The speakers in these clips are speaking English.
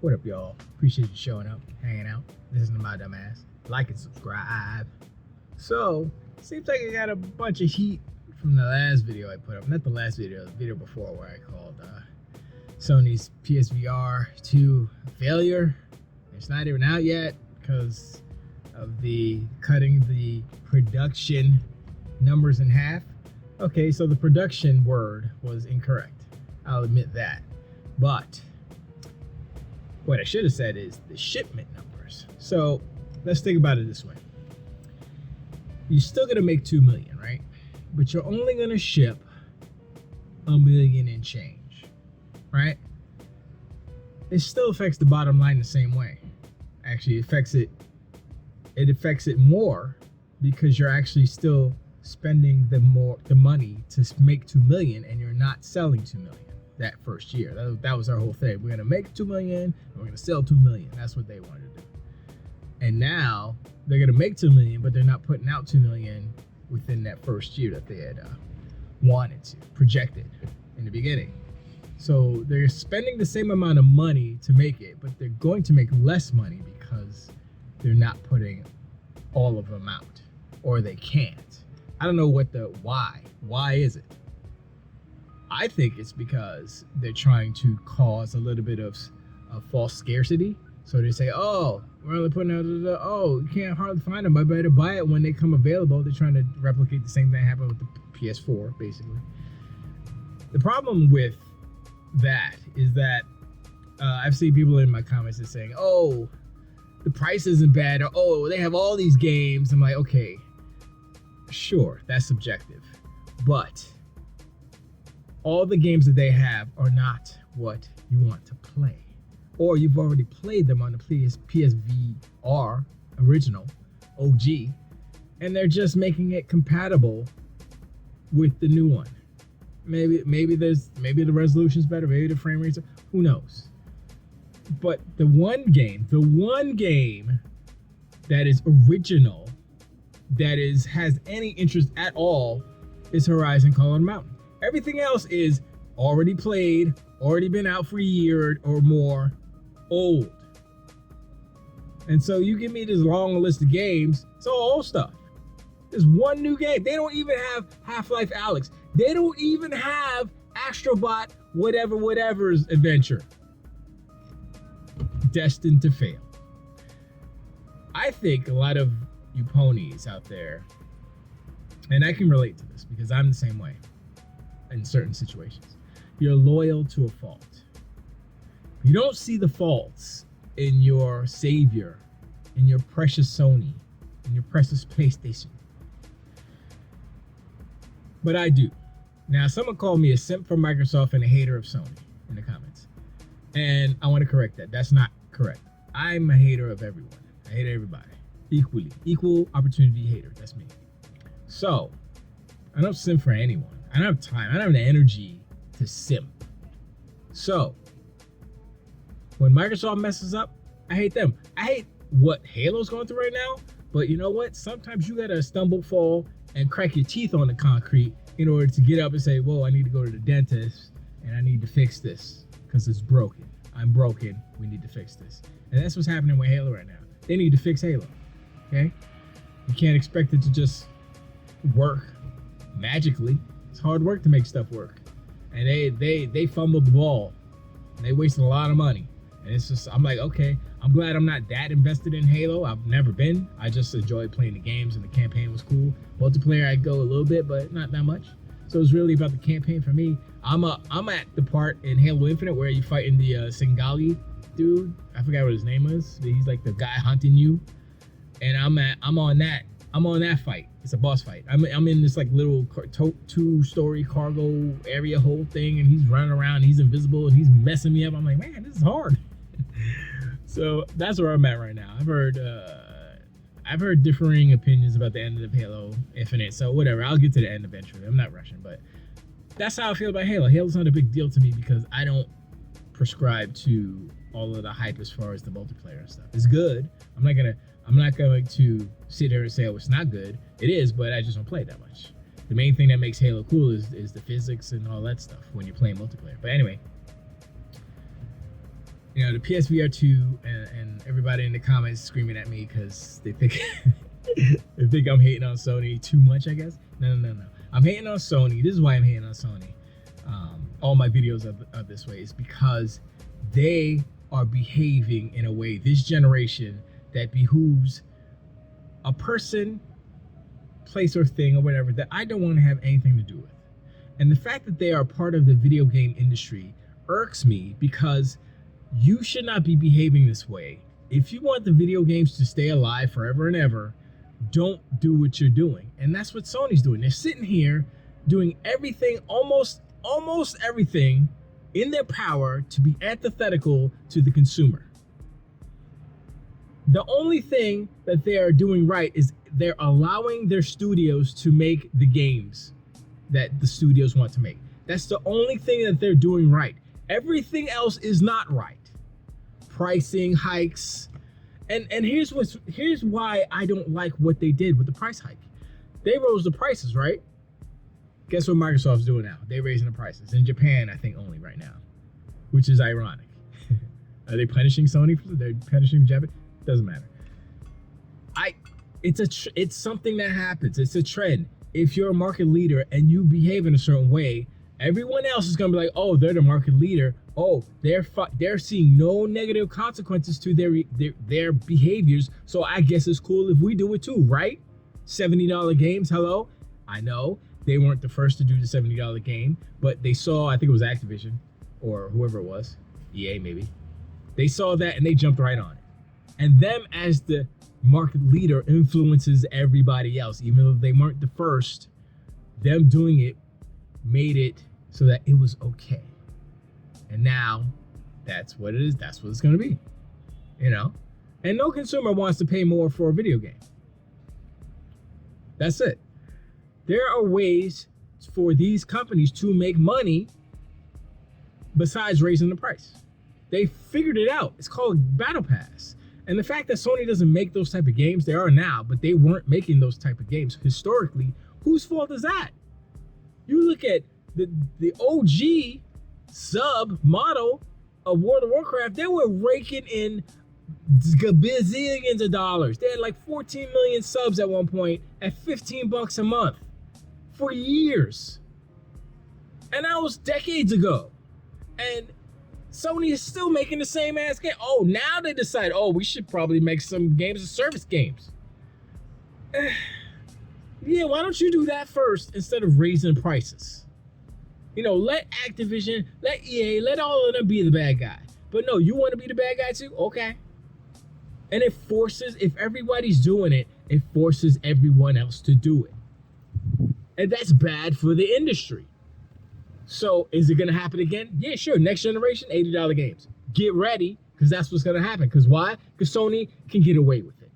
What up, y'all? Appreciate you showing up, hanging out, listening to my dumb ass. Like and subscribe. So, seems like I got a bunch of heat from the last video I put up. Not the last video, the video before where I called Sony's PSVR 2 failure. It's not even out yet because of the cutting the production numbers in half. Okay, so the production word was incorrect. I'll admit that. But what I should have said is the shipment numbers. So let's think about it this way. You're still gonna make 2 million, right? But you're only gonna ship 1 million and change, right? It still affects the bottom line the same way. Actually, it affects it more because you're actually still spending the money to make 2 million and you're not selling 2 million that first year. That was our whole thing. We're gonna make 2 million and we're gonna sell 2 million. That's what they wanted to do. And now they're gonna make 2 million, but they're not putting out 2 million within that first year that they had wanted to, projected in the beginning. So they're spending the same amount of money to make it, but they're going to make less money because they're not putting all of them out, or they can't. I don't know why. Why is it? I think it's because they're trying to cause a little bit of false scarcity. So they say, oh, we're only putting out, you can't hardly find them. I better buy it when they come available. They're trying to replicate the same thing that happened with the PS4, basically. The problem with that is that I've seen people in my comments that saying, oh, the price isn't bad, or oh, they have all these games. I'm like, okay, sure, that's subjective, but all the games that they have are not what you want to play, or you've already played them on the PSVR original OG, and they're just making it compatible with the new one. Maybe the resolution's better, maybe the frame rates, who knows? But the one game that is original, that has any interest at all, is Horizon Call of the Mountain. Everything else is already played, already been out for a year or more, old. And so you give me this long list of games, it's all old stuff. There's one new game. They don't even have Half-Life Alyx. They don't even have Astrobot whatever's adventure. Destined to fail. I think a lot of you ponies out there, and I can relate to this because I'm the same way in certain situations. You're loyal to a fault. You don't see the faults in your savior, in your precious Sony, in your precious PlayStation. But I do. Now, someone called me a simp for Microsoft and a hater of Sony in the comments. And I want to correct that. That's not correct. I'm a hater of everyone. I hate everybody equally. Equal opportunity hater. That's me. So, I don't simp for anyone. I don't have time. I don't have the energy to simp. So, when Microsoft messes up, I hate them. I hate what Halo's going through right now. But you know what? Sometimes you gotta stumble, fall, and crack your teeth on the concrete in order to get up and say, whoa, I need to go to the dentist and I need to fix this because it's broken. I'm broken. We need to fix this. And that's what's happening with Halo right now. They need to fix Halo. Okay? You can't expect it to just work magically. It's hard work to make stuff work. And they fumbled the ball. And they wasted a lot of money. And it's just, I'm like, okay, I'm glad I'm not that invested in Halo. I've never been. I just enjoyed playing the games and the campaign was cool. Multiplayer, I'd go a little bit, but not that much. So it's really about the campaign for me. I'm at the part in Halo Infinite where you fighting the Singali dude. I forgot what his name is. He's like the guy hunting you. And I'm on that fight. It's a boss fight. I'm in this like little 2-story cargo area whole thing, and he's running around. He's invisible and he's messing me up. I'm like, man, this is hard. So that's where I'm at right now. I've heard differing opinions about the end of Halo Infinite. So whatever, I'll get to the end eventually. I'm not rushing, but that's how I feel about Halo. Halo's not a big deal to me because I don't prescribe to all of the hype as far as the multiplayer and stuff. It's good. I'm not going to sit here and say, oh, it's not good. It is, but I just don't play it that much. The main thing that makes Halo cool is the physics and all that stuff when you're playing multiplayer. But anyway, You know, the PSVR 2 and everybody in the comments screaming at me because they think they think I'm hating on Sony too much, I guess. No. I'm hating on Sony. This is why I'm hating on Sony. All my videos are this way is because they are behaving in a way this generation that behooves a person, place, or thing or whatever that I don't want to have anything to do with. And the fact that they are part of the video game industry irks me because you should not be behaving this way. If you want the video games to stay alive forever and ever, don't do what you're doing. And that's what Sony's doing. They're sitting here doing everything, almost everything in their power to be antithetical to the consumer. The only thing that they are doing right is they're allowing their studios to make the games that the studios want to make. That's the only thing that they're doing right. Everything else is not right. Pricing hikes, and here's why I don't like what they did with the price hike. They rose the prices, right? Guess what Microsoft's doing now? They're raising the prices in Japan, I think, only right now, which is ironic. Are they punishing Sony? They're punishing Japan? Doesn't matter. It's something that happens. It's a trend. If you're a market leader and you behave in a certain way, everyone else is gonna be like, oh, they're the market leader. Oh, they're seeing no negative consequences to their behaviors. So I guess it's cool if we do it too, right? $70 games. Hello, I know they weren't the first to do the $70 game, but they saw, I think it was Activision or whoever it was, EA maybe. They saw that and they jumped right on it. And them as the market leader influences everybody else, even though they weren't the first. Them doing it made it so that it was okay. And now that's what it is. That's what it's going to be, you know? And no consumer wants to pay more for a video game. That's it. There are ways for these companies to make money besides raising the price. They figured it out. It's called Battle Pass. And the fact that Sony doesn't make those type of games, they are now, but they weren't making those type of games historically. Whose fault is that? You look at the OG sub model of World of Warcraft, they were raking in gazillions of dollars. They had like 14 million subs at one point at $15 a month for years. And that was decades ago. And Sony is still making the same ass game. Oh, now they decide, oh, we should probably make some games as service games. Yeah, why don't you do that first instead of raising prices? You know, let Activision, let EA, let all of them be the bad guy. But no, you want to be the bad guy too? Okay. And it forces, if everybody's doing it, it forces everyone else to do it. And that's bad for the industry. So is it going to happen again? Yeah, sure. Next generation, $80 games. Get ready, because that's what's going to happen. Because why? Because Sony can get away with it.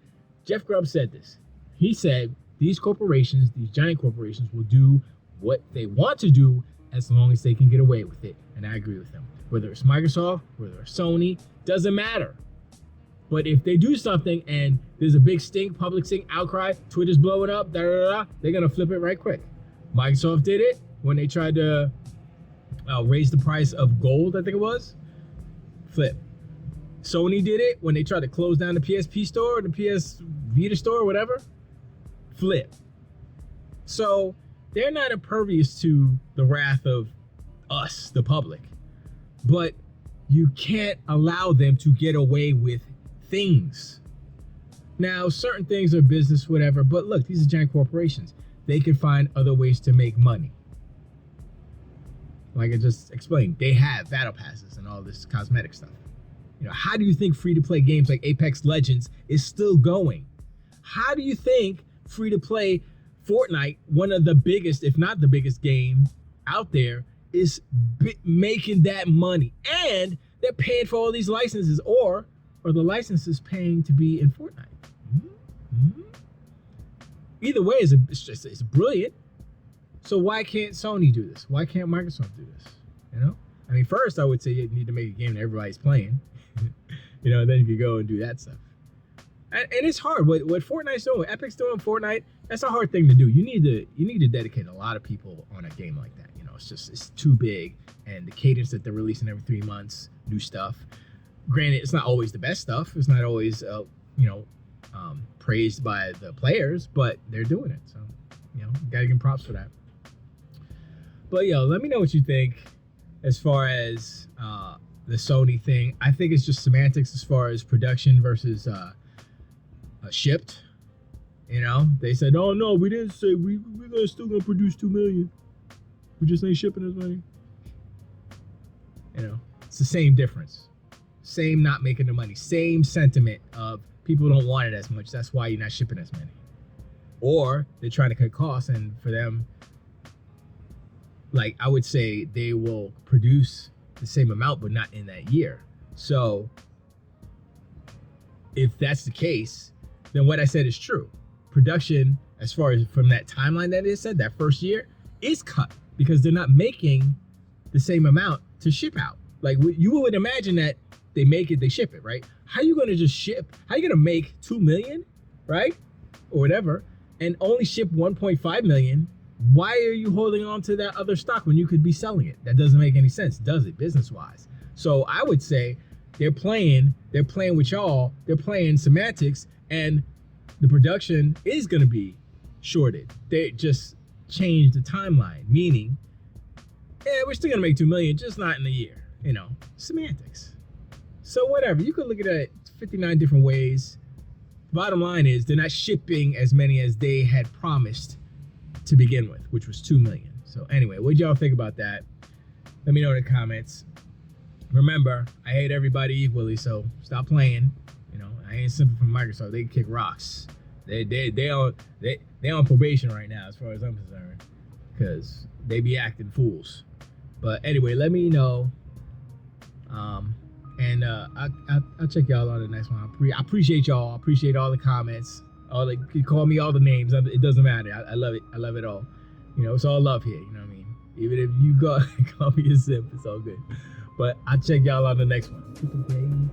Jeff Grubb said this. He said these corporations, these giant corporations, will do what they want to do as long as they can get away with it. And I agree with him. Whether it's Microsoft, whether it's Sony, doesn't matter. But if they do something and there's a big stink, public stink, outcry, Twitter's blowing up, they're going to flip it right quick. Microsoft did it when they tried to raise the price of gold, I think it was. Flip. Sony did it when they tried to close down the PSP store, the PS Vita store, whatever. Flip. So they're not impervious to the wrath of us, the public. But you can't allow them to get away with things. Now, certain things are business, whatever, but look, these are giant corporations. They can find other ways to make money. Like I just explained, they have battle passes and all this cosmetic stuff. You know, how do you think free-to-play games like Apex Legends is still going? How do you think free-to-play Fortnite, one of the biggest, if not the biggest game out there, is making that money? And they're paying for all these licenses, or the licenses paying to be in Fortnite. Mm-hmm. Either way, it's brilliant. So why can't Sony do this? Why can't Microsoft do this? You know, I mean, first I would say you need to make a game that everybody's playing. You know, then you could go and do that stuff. And it's hard. What Fortnite's doing, what Epic's doing, Fortnite, that's a hard thing to do. You need to dedicate a lot of people on a game like that. You know, it's too big, and the cadence that they're releasing every 3 months, new stuff. Granted, it's not always the best stuff. It's not always, praised by the players, but they're doing it. So, gotta give them props for that. But let me know what you think as far as the Sony thing. I think it's just semantics as far as production versus shipped. They said, oh no, we didn't say we're still gonna produce 2 million. We just ain't shipping as many. It's the same difference. Same not making the money. Same sentiment of people don't want it as much. That's why you're not shipping as many. Or they're trying to cut costs, and for them, like I would say, they will produce the same amount, but not in that year. So if that's the case, then what I said is true. Production, as far as from that timeline that it said, that first year, is cut because they're not making the same amount to ship out. Like you would imagine that they make it, they ship it, right? How are you going to just ship? How are you going to make 2 million, right? Or whatever, and only ship 1.5 million? Why are you holding on to that other stock when you could be selling it? That doesn't make any sense, does it, business-wise? So I would say they're playing with y'all, they're playing semantics, and the production is going to be shorted. They just changed the timeline, meaning, we're still going to make 2 million, just not in a year, semantics. So whatever, you could look at it 59 different ways. Bottom line is they're not shipping as many as they had promised to begin with, which was 2 million. So anyway, what y'all think about that? Let me know in the comments. Remember, I hate everybody equally, so stop playing. I ain't simple from Microsoft. They can kick rocks. They on probation right now, as far as I'm concerned, because they be acting fools. But anyway, let me know. And I'll check y'all on the next one. I appreciate y'all. I appreciate all the comments. You call me all the names. It doesn't matter. I love it. I love it all. It's all love here. You know what I mean? Even if you call me a simp, it's all good. But I'll check y'all on the next one.